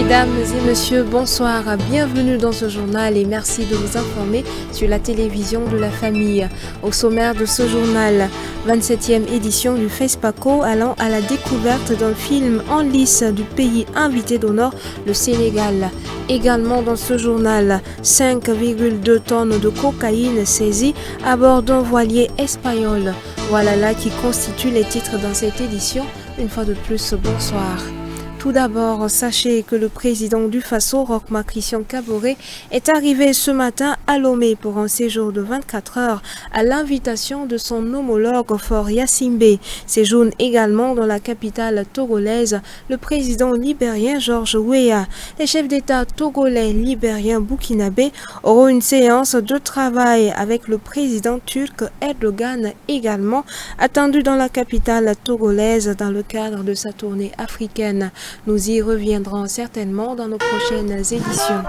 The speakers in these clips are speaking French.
Mesdames et messieurs, bonsoir, bienvenue dans ce journal et merci de vous informer sur la télévision de la famille. Au sommaire de ce journal, 27e édition du FESPACO allant à la découverte d'un film en lice du pays invité d'honneur, le Sénégal. Également dans ce journal, 5,2 tonnes de cocaïne saisies à bord d'un voilier espagnol. Voilà là qui constituent les titres dans cette édition. Une fois de plus, bonsoir. Tout d'abord, sachez que le président du Faso, Roch Marc Christian Kaboré, est arrivé ce matin à Lomé pour un séjour de 24 heures à l'invitation de son homologue Faure Gnassingbé. Séjourne également dans la capitale togolaise le président libérien George Weah. Les chefs d'État togolais, libériens, burkinabés auront une séance de travail avec le président turc Erdogan également, attendu dans la capitale togolaise dans le cadre de sa tournée africaine. Nous y reviendrons certainement dans nos prochaines éditions.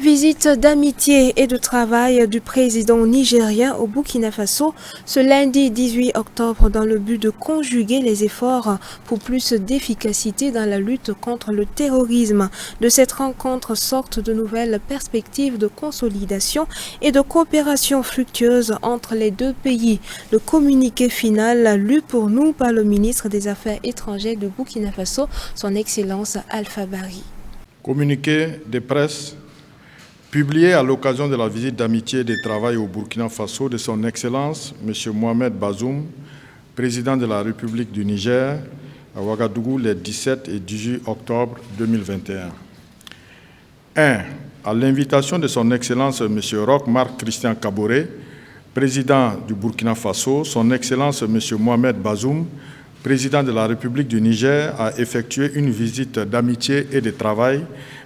Visite d'amitié et de travail du président nigérien au Burkina Faso ce lundi 18 octobre dans le but de conjuguer les efforts pour plus d'efficacité dans la lutte contre le terrorisme. De cette rencontre sortent de nouvelles perspectives de consolidation et de coopération fructueuse entre les deux pays. Le communiqué final lu pour nous par le ministre des Affaires étrangères du Burkina Faso, son Excellence Alpha Bari. Communiqué de presse publié à l'occasion de la visite d'amitié et de travail au Burkina Faso de son Excellence M. Mohamed Bazoum, président de la République du Niger, à Ouagadougou les 17 et 18 octobre 2021. 1. À l'invitation de son Excellence M. Roch Marc Christian Kaboré, président du Burkina Faso, son Excellence M. Mohamed Bazoum, président de la République du Niger, a effectué une visite d'amitié et de travail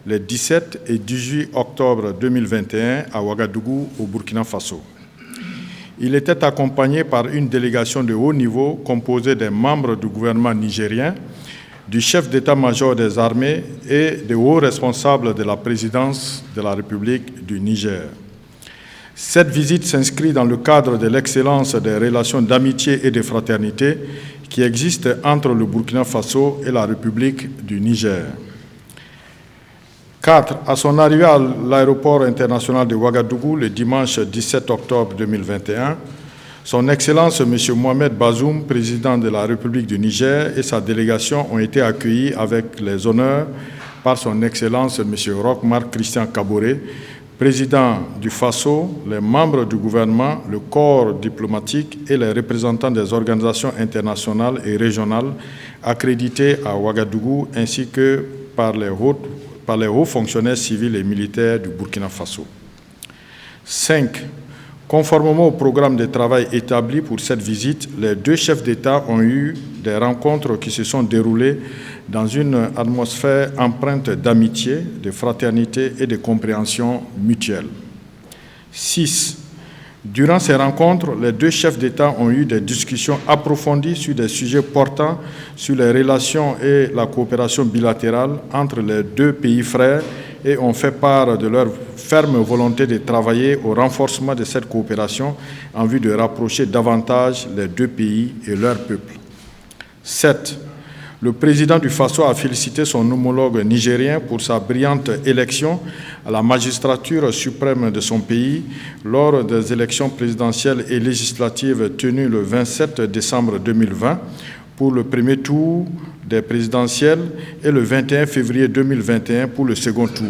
les 17 et 18 octobre 2021 à Ouagadougou, au Burkina Faso. Il était accompagné par une délégation de haut niveau composée des membres du gouvernement nigérien, du chef d'état-major des armées et des hauts responsables de la présidence de la République du Niger. Cette visite s'inscrit dans le cadre de l'excellence des relations d'amitié et de fraternité qui existent entre le Burkina Faso et la République du Niger. 4. À son arrivée à l'aéroport international de Ouagadougou le dimanche 17 octobre 2021, son Excellence M. Mohamed Bazoum, président de la République du Niger, et sa délégation ont été accueillis avec les honneurs par son Excellence M. Roch Marc Christian Kaboré, président du Faso, les membres du gouvernement, le corps diplomatique et les représentants des organisations internationales et régionales accréditées à Ouagadougou, ainsi que par les hauts fonctionnaires civils et militaires du Burkina Faso. 5. Conformément au programme de travail établi pour cette visite, les deux chefs d'État ont eu des rencontres qui se sont déroulées dans une atmosphère empreinte d'amitié, de fraternité et de compréhension mutuelle. 6. Durant ces rencontres, les deux chefs d'État ont eu des discussions approfondies sur des sujets portant sur les relations et la coopération bilatérale entre les deux pays frères et ont fait part de leur ferme volonté de travailler au renforcement de cette coopération en vue de rapprocher davantage les deux pays et leurs peuples. 7. Le président du Faso a félicité son homologue nigérien pour sa brillante élection à la magistrature suprême de son pays lors des élections présidentielles et législatives tenues le 27 décembre 2020 pour le premier tour des présidentielles et le 21 février 2021 pour le second tour.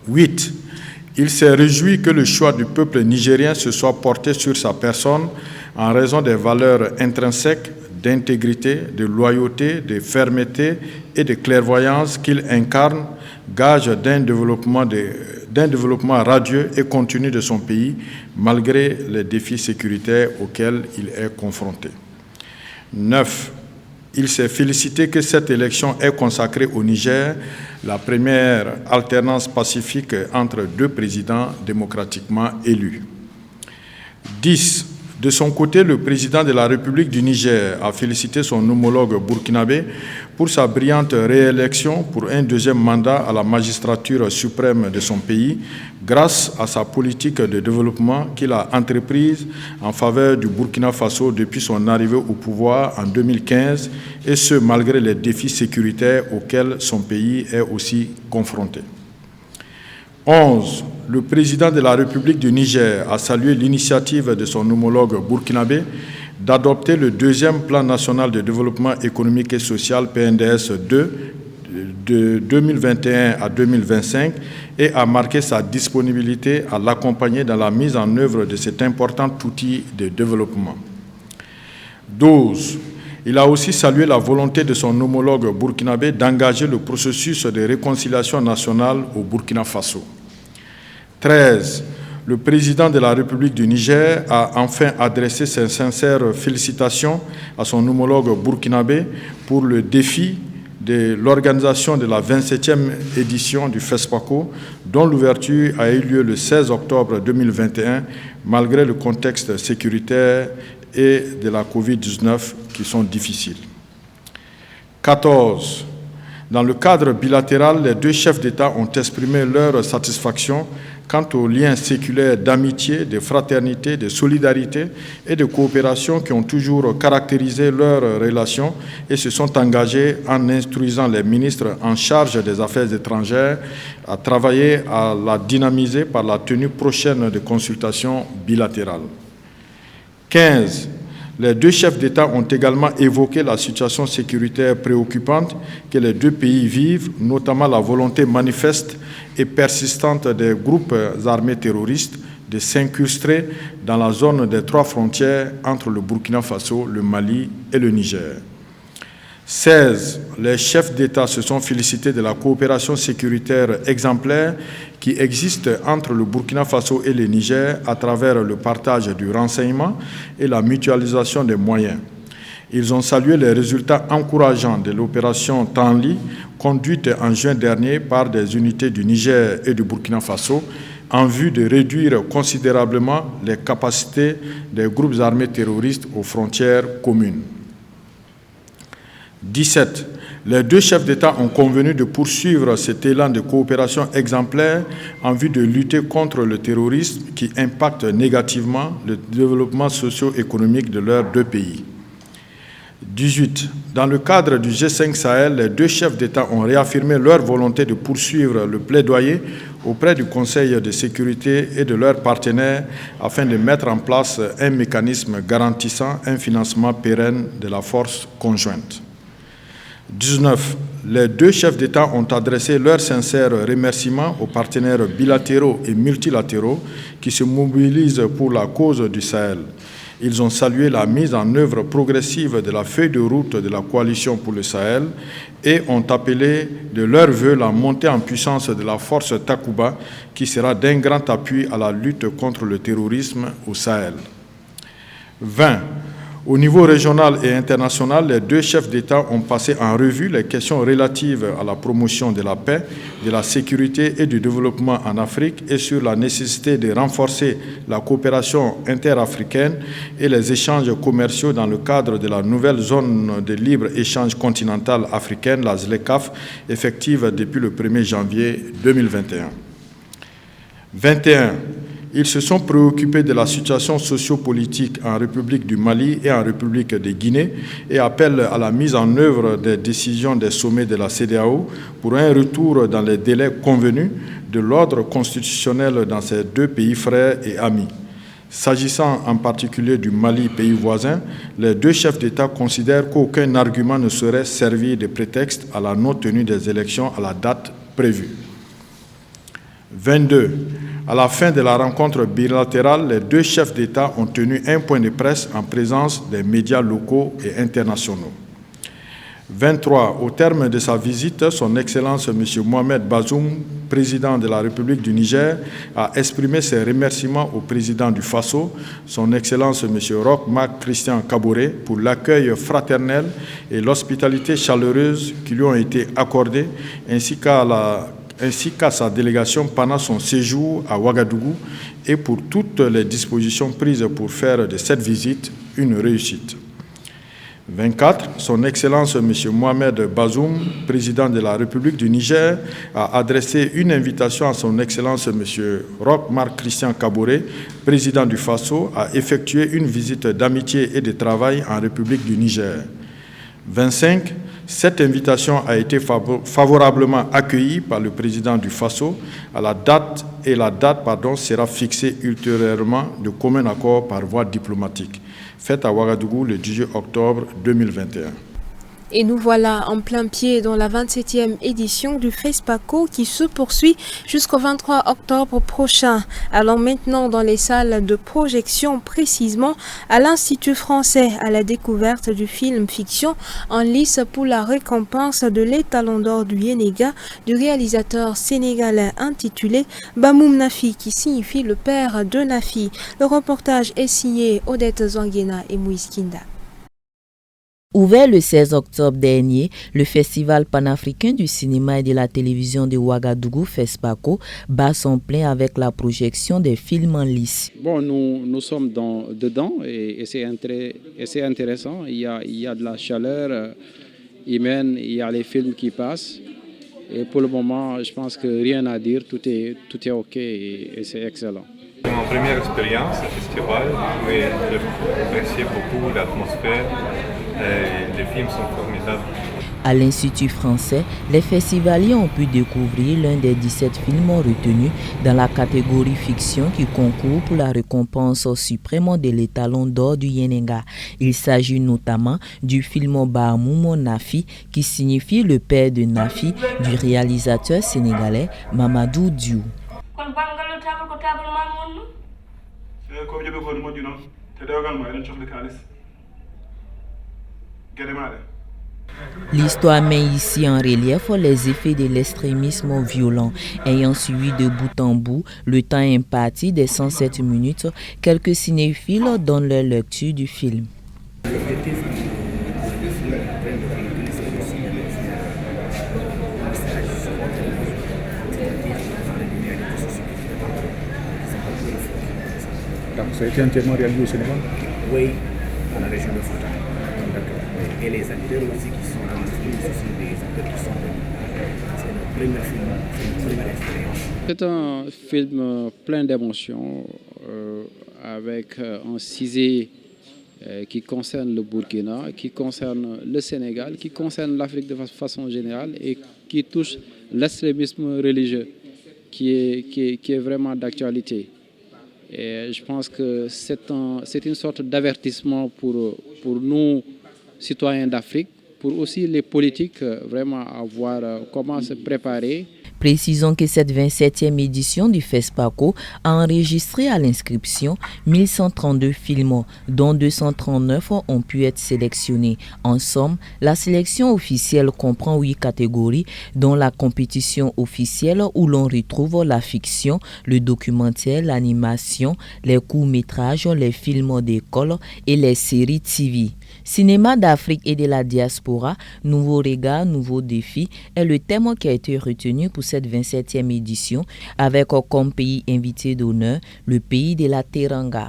8. Il s'est réjoui que le choix du peuple nigérien se soit porté sur sa personne en raison des valeurs intrinsèques d'intégrité, de loyauté, de fermeté et de clairvoyance qu'il incarne, gage d'un développement radieux et continu de son pays, malgré les défis sécuritaires auxquels il est confronté. 9. Il s'est félicité que cette élection ait consacré au Niger la première alternance pacifique entre deux présidents démocratiquement élus. 10. De son côté, le président de la République du Niger a félicité son homologue burkinabé pour sa brillante réélection pour un deuxième mandat à la magistrature suprême de son pays, grâce à sa politique de développement qu'il a entreprise en faveur du Burkina Faso depuis son arrivée au pouvoir en 2015, et ce malgré les défis sécuritaires auxquels son pays est aussi confronté. 11. Le président de la République du Niger a salué l'initiative de son homologue burkinabé d'adopter le deuxième plan national de développement économique et social PNDS 2 de 2021 à 2025 et a marqué sa disponibilité à l'accompagner dans la mise en œuvre de cet important outil de développement. 12. Il a aussi salué la volonté de son homologue burkinabé d'engager le processus de réconciliation nationale au Burkina Faso. 13. Le président de la République du Niger a enfin adressé ses sincères félicitations à son homologue burkinabé pour le défi de l'organisation de la 27e édition du FESPACO, dont l'ouverture a eu lieu le 16 octobre 2021, malgré le contexte sécuritaire et de la COVID-19 qui sont difficiles. 14. Dans le cadre bilatéral, les deux chefs d'État ont exprimé leur satisfaction quant aux liens séculaires d'amitié, de fraternité, de solidarité et de coopération qui ont toujours caractérisé leurs relations et se sont engagés en instruisant les ministres en charge des affaires étrangères à travailler à la dynamiser par la tenue prochaine de consultations bilatérales. 15. Les deux chefs d'État ont également évoqué la situation sécuritaire préoccupante que les deux pays vivent, notamment la volonté manifeste et persistante des groupes armés terroristes de s'incruster dans la zone des trois frontières entre le Burkina Faso, le Mali et le Niger. 16. Les chefs d'État se sont félicités de la coopération sécuritaire exemplaire qui existe entre le Burkina Faso et le Niger à travers le partage du renseignement et la mutualisation des moyens. Ils ont salué les résultats encourageants de l'opération Tanli, conduite en juin dernier par des unités du Niger et du Burkina Faso, en vue de réduire considérablement les capacités des groupes armés terroristes aux frontières communes. 17. Les deux chefs d'État ont convenu de poursuivre cet élan de coopération exemplaire en vue de lutter contre le terrorisme qui impacte négativement le développement socio-économique de leurs deux pays. 18. Dans le cadre du G5 Sahel, les deux chefs d'État ont réaffirmé leur volonté de poursuivre le plaidoyer auprès du Conseil de sécurité et de leurs partenaires afin de mettre en place un mécanisme garantissant un financement pérenne de la force conjointe. 19. Les deux chefs d'État ont adressé leurs sincères remerciements aux partenaires bilatéraux et multilatéraux qui se mobilisent pour la cause du Sahel. Ils ont salué la mise en œuvre progressive de la feuille de route de la coalition pour le Sahel et ont appelé de leur vœu la montée en puissance de la force Takuba qui sera d'un grand appui à la lutte contre le terrorisme au Sahel. 20. Au niveau régional et international, les deux chefs d'État ont passé en revue les questions relatives à la promotion de la paix, de la sécurité et du développement en Afrique et sur la nécessité de renforcer la coopération interafricaine et les échanges commerciaux dans le cadre de la nouvelle zone de libre-échange continentale africaine, la ZLECAf, effective depuis le 1er janvier 2021. 21. Ils se sont préoccupés de la situation sociopolitique en République du Mali et en République de Guinée et appellent à la mise en œuvre des décisions des sommets de la CEDEAO pour un retour dans les délais convenus de l'ordre constitutionnel dans ces deux pays frères et amis. S'agissant en particulier du Mali, pays voisin, les deux chefs d'État considèrent qu'aucun argument ne saurait servir de prétexte à la non-tenue des élections à la date prévue. 22. À la fin de la rencontre bilatérale, les deux chefs d'État ont tenu un point de presse en présence des médias locaux et internationaux. 23. Au terme de sa visite, son Excellence M. Mohamed Bazoum, président de la République du Niger, a exprimé ses remerciements au président du Faso, son Excellence M. Roch Marc Christian Kaboré, pour l'accueil fraternel et l'hospitalité chaleureuse qui lui ont été accordés, ainsi qu'à ainsi qu'à sa délégation pendant son séjour à Ouagadougou et pour toutes les dispositions prises pour faire de cette visite une réussite. 24. Son Excellence M. Mohamed Bazoum, président de la République du Niger, a adressé une invitation à son Excellence M. Roch Marc Christian Kaboré, président du Faso, à effectuer une visite d'amitié et de travail en République du Niger. 25. Cette invitation a été favorablement accueillie par le président du Faso. La date sera fixée ultérieurement de commun accord par voie diplomatique. Faite à Ouagadougou le 18 octobre 2021. Et nous voilà en plein pied dans la 27e édition du FESPACO qui se poursuit jusqu'au 23 octobre prochain. Allons maintenant dans les salles de projection, précisément à l'Institut français, à la découverte du film fiction en lice pour la récompense de l'étalon d'or du Yénéga du réalisateur sénégalais intitulé Bamoum Nafi, qui signifie le père de Nafi. Le reportage est signé Odette Zanguena et Moïse Kinda. Ouvert le 16 octobre dernier, le Festival panafricain du cinéma et de la télévision de Ouagadougou, FESPACO, bat son plein avec la projection des films en lice. Bon, nous sommes dedans et c'est intéressant. Il y a de la chaleur humaine, il y a les films qui passent. Et pour le moment, je pense que rien à dire, tout est OK et c'est excellent. C'est ma première expérience au festival, mais j'apprécie beaucoup l'atmosphère. Les films sont formidables. À l'Institut français, les festivaliers ont pu découvrir l'un des 17 films retenus dans la catégorie fiction qui concourt pour la récompense suprême de l'étalon d'or du Yénéga. Il s'agit notamment du film Bamoum Nafi, qui signifie le père de Nafi, du réalisateur sénégalais Mamadou Diou. L'histoire met ici en relief les effets de l'extrémisme violent. Ayant suivi de bout en bout le temps imparti des 107 minutes, quelques cinéphiles donnent leur lecture du film. Ça a été entièrement réalisé au Sénégal? Oui, dans la région de Fouta. Et les acteurs aussi qui sont dans le film, ce sont des acteurs qui sont venus. C'est notre premier film, c'est une première expérience. C'est un film plein d'émotions, avec un cisé qui concerne le Burkina, qui concerne le Sénégal, qui concerne l'Afrique de façon générale et qui touche l'extrémisme religieux qui est vraiment d'actualité. Et je pense que c'est une sorte d'avertissement pour nous, citoyens d'Afrique, pour aussi les politiques, vraiment à voir comment se préparer. Précisons que cette 27e édition du FESPACO a enregistré à l'inscription 1132 films, dont 239 ont pu être sélectionnés. En somme, la sélection officielle comprend 8 catégories, dont la compétition officielle où l'on retrouve la fiction, le documentaire, l'animation, les courts-métrages, les films d'école et les séries TV. Cinéma d'Afrique et de la diaspora, nouveaux regards, nouveaux défis est le thème qui a été retenu pour cette 27e édition avec comme pays invité d'honneur le pays de la Teranga.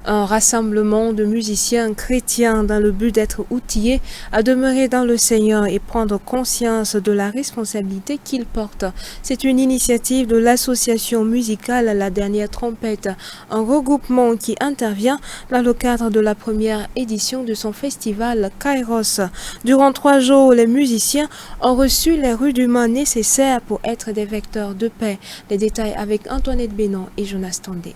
Un rassemblement de musiciens chrétiens dans le but d'être outillés à demeurer dans le Seigneur et prendre conscience de la responsabilité qu'ils portent. C'est une initiative de l'association musicale La Dernière Trompette, un regroupement qui intervient dans le cadre de la première édition de son festival Kairos. Durant 3 jours, les musiciens ont reçu les rudiments nécessaires pour être des vecteurs de paix. Les détails avec Antoinette Bénon et Jonas Tondé.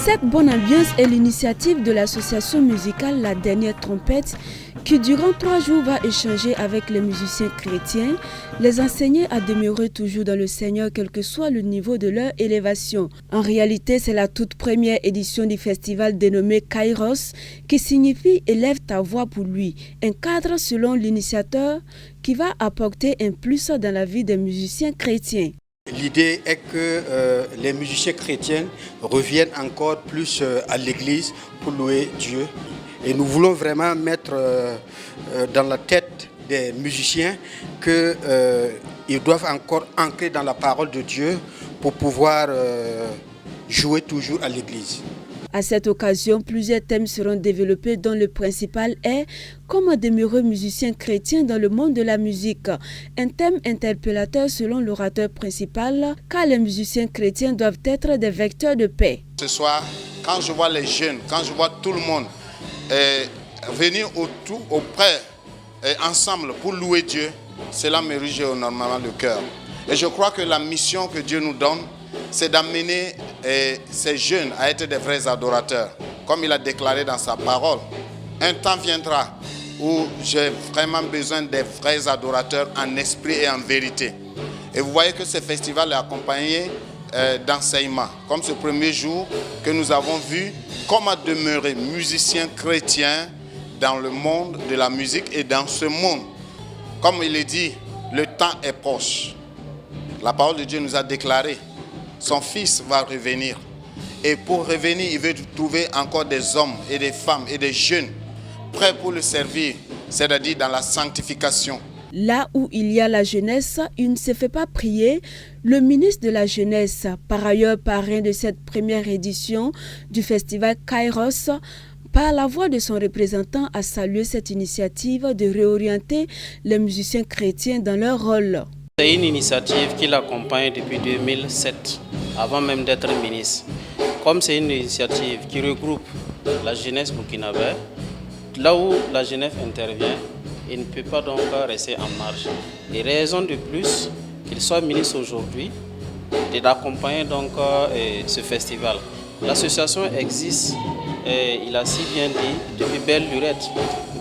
Cette bonne ambiance est l'initiative de l'association musicale La Dernière Trompette qui durant 3 jours va échanger avec les musiciens chrétiens, les enseigner à demeurer toujours dans le Seigneur quel que soit le niveau de leur élévation. En réalité, c'est la toute première édition du festival dénommé Kairos qui signifie « élève ta voix pour lui », un cadre selon l'initiateur qui va apporter un plus dans la vie des musiciens chrétiens. L'idée est que les musiciens chrétiens reviennent encore plus à l'église pour louer Dieu. Et nous voulons vraiment mettre dans la tête des musiciens qu'ils doivent encore ancrer dans la parole de Dieu pour pouvoir jouer toujours à l'église. À cette occasion, plusieurs thèmes seront développés dont le principal est « Comment demeurer musicien chrétien dans le monde de la musique ?» Un thème interpellateur selon l'orateur principal, car les musiciens chrétiens doivent être des vecteurs de paix. Ce soir, quand je vois les jeunes, quand je vois tout le monde venir auprès ensemble pour louer Dieu, cela me réjouit énormément le cœur. Et je crois que la mission que Dieu nous donne, c'est d'amener ces jeunes à être des vrais adorateurs. Comme il a déclaré dans sa parole, un temps viendra où j'ai vraiment besoin des vrais adorateurs en esprit et en vérité. Et vous voyez que ce festival est accompagné d'enseignements, comme ce premier jour que nous avons vu comment demeurer musicien chrétien dans le monde de la musique et dans ce monde. Comme il est dit, le temps est proche. La parole de Dieu nous a déclaré, son fils va revenir. Et pour revenir, il veut trouver encore des hommes et des femmes et des jeunes prêts pour le servir, c'est-à-dire dans la sanctification. Là où il y a la jeunesse, il ne se fait pas prier. Le ministre de la Jeunesse, par ailleurs parrain de cette première édition du festival Kairos, par la voix de son représentant, a salué cette initiative de réorienter les musiciens chrétiens dans leur rôle. C'est une initiative qui l'accompagne depuis 2007, avant même d'être ministre. Comme c'est une initiative qui regroupe la jeunesse burkinabé, là où la jeunesse intervient, il ne peut pas donc rester en marge. Et raison de plus qu'il soit ministre aujourd'hui, d'accompagner donc ce festival. L'association existe, et il a si bien dit, depuis belle lurette.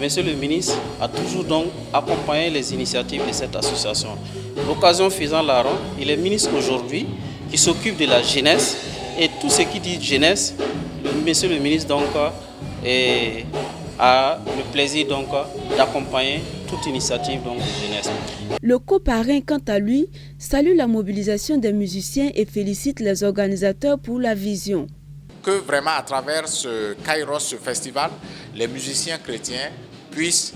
Monsieur le ministre a toujours donc accompagné les initiatives de cette association. L'occasion faisant la ronde, il est ministre aujourd'hui qui s'occupe de la jeunesse et tout ce qui dit jeunesse, monsieur le ministre donc a le plaisir donc d'accompagner toute initiative donc, de jeunesse. Le coparrain, quant à lui, salue la mobilisation des musiciens et félicite les organisateurs pour la vision. Que vraiment à travers ce Kairos, ce festival, les musiciens chrétiens puissent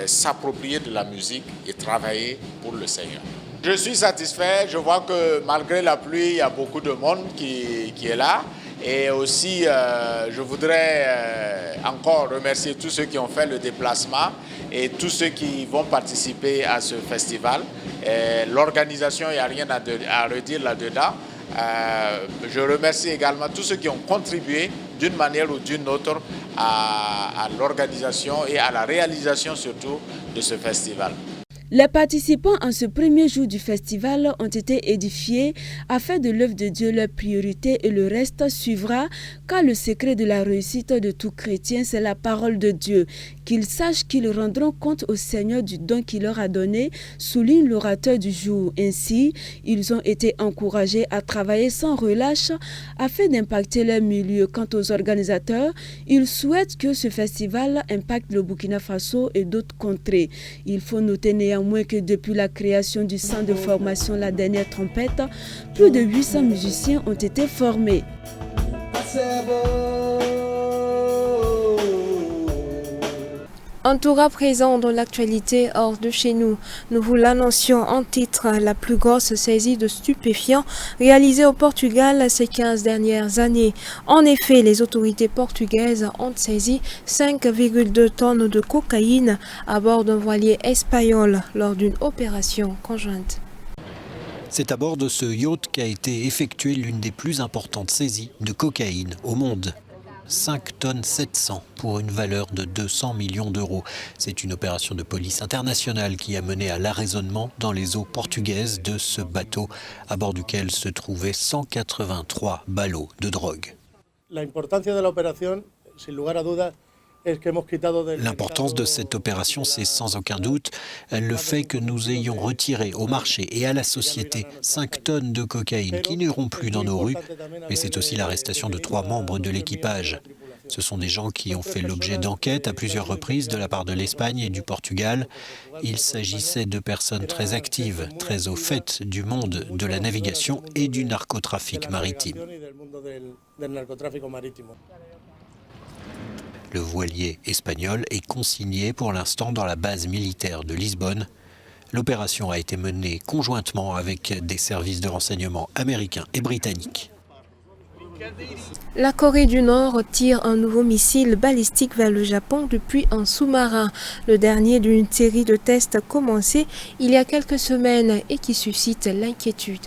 s'approprier de la musique et travailler pour le Seigneur. Je suis satisfait, je vois que malgré la pluie, il y a beaucoup de monde qui est là. Et aussi, je voudrais encore remercier tous ceux qui ont fait le déplacement et tous ceux qui vont participer à ce festival. L'organisation, il n'y a rien à redire là-dedans. Je remercie également tous ceux qui ont contribué d'une manière ou d'une autre à l'organisation et à la réalisation surtout de ce festival. Les participants en ce premier jour du festival ont été édifiés afin de l'œuvre de Dieu leur priorité et le reste suivra, car le secret de la réussite de tout chrétien, c'est la parole de Dieu. Qu'ils sachent qu'ils rendront compte au Seigneur du don qu'il leur a donné, souligne l'orateur du jour. Ainsi, ils ont été encouragés à travailler sans relâche afin d'impacter leur milieu. Quant aux organisateurs, ils souhaitent que ce festival impacte le Burkina Faso et d'autres contrées. Il faut noter néanmoins que depuis la création du centre de formation La Dernière Trompette, plus de 800 musiciens ont été formés. En tout cas présent dans l'actualité hors de chez nous, nous vous l'annoncions en titre, la plus grosse saisie de stupéfiants réalisée au Portugal ces 15 dernières années. En effet, les autorités portugaises ont saisi 5,2 tonnes de cocaïne à bord d'un voilier espagnol lors d'une opération conjointe. C'est à bord de ce yacht qu'a été effectuée l'une des plus importantes saisies de cocaïne au monde. 5 tonnes 700 pour une valeur de 200 millions d'euros. C'est une opération de police internationale qui a mené à l'arraisonnement dans les eaux portugaises de ce bateau à bord duquel se trouvaient 183 ballots de drogue. L'importance de cette opération, c'est sans aucun doute le fait que nous ayons retiré au marché et à la société 5 tonnes de cocaïne qui n'iront plus dans nos rues, mais c'est aussi l'arrestation de 3 membres de l'équipage. Ce sont des gens qui ont fait l'objet d'enquêtes à plusieurs reprises de la part de l'Espagne et du Portugal. Il s'agissait de personnes très actives, très au fait du monde de la navigation et du narcotrafic maritime. Le voilier espagnol est consigné pour l'instant dans la base militaire de Lisbonne. L'opération a été menée conjointement avec des services de renseignement américains et britanniques. La Corée du Nord tire un nouveau missile balistique vers le Japon depuis un sous-marin, le dernier d'une série de tests commencés il y a quelques semaines et qui suscite l'inquiétude.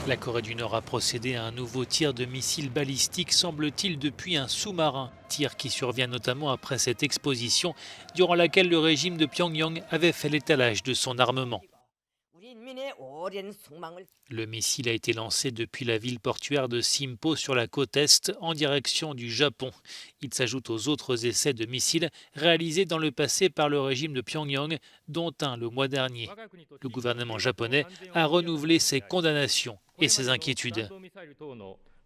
La Corée du Nord a procédé à un nouveau tir de missiles balistiques, semble-t-il, depuis un sous-marin. Tir qui survient notamment après cette exposition, durant laquelle le régime de Pyongyang avait fait l'étalage de son armement. Le missile a été lancé depuis la ville portuaire de Sinpo sur la côte Est en direction du Japon. Il s'ajoute aux autres essais de missiles réalisés dans le passé par le régime de Pyongyang, dont un le mois dernier. Le gouvernement japonais a renouvelé ses condamnations et ses inquiétudes.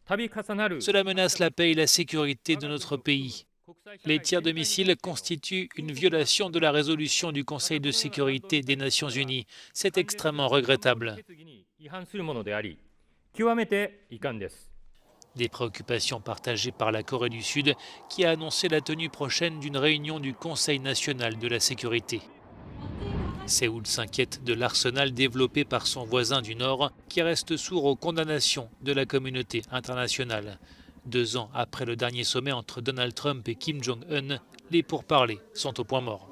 Cela menace la paix et la sécurité de notre pays. Les tirs de missiles constituent une violation de la résolution du Conseil de sécurité des Nations Unies. C'est extrêmement regrettable. Des préoccupations partagées par la Corée du Sud qui a annoncé la tenue prochaine d'une réunion du Conseil national de la sécurité. Séoul s'inquiète de l'arsenal développé par son voisin du Nord qui reste sourd aux condamnations de la communauté internationale. 2 ans après le dernier sommet entre Donald Trump et Kim Jong-un, les pourparlers sont au point mort.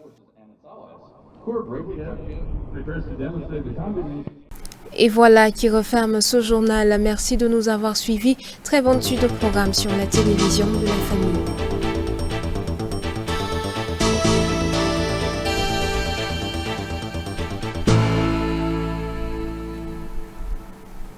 Et voilà qui referme ce journal. Merci de nous avoir suivis. Très bonne suite de programme sur la télévision de la famille.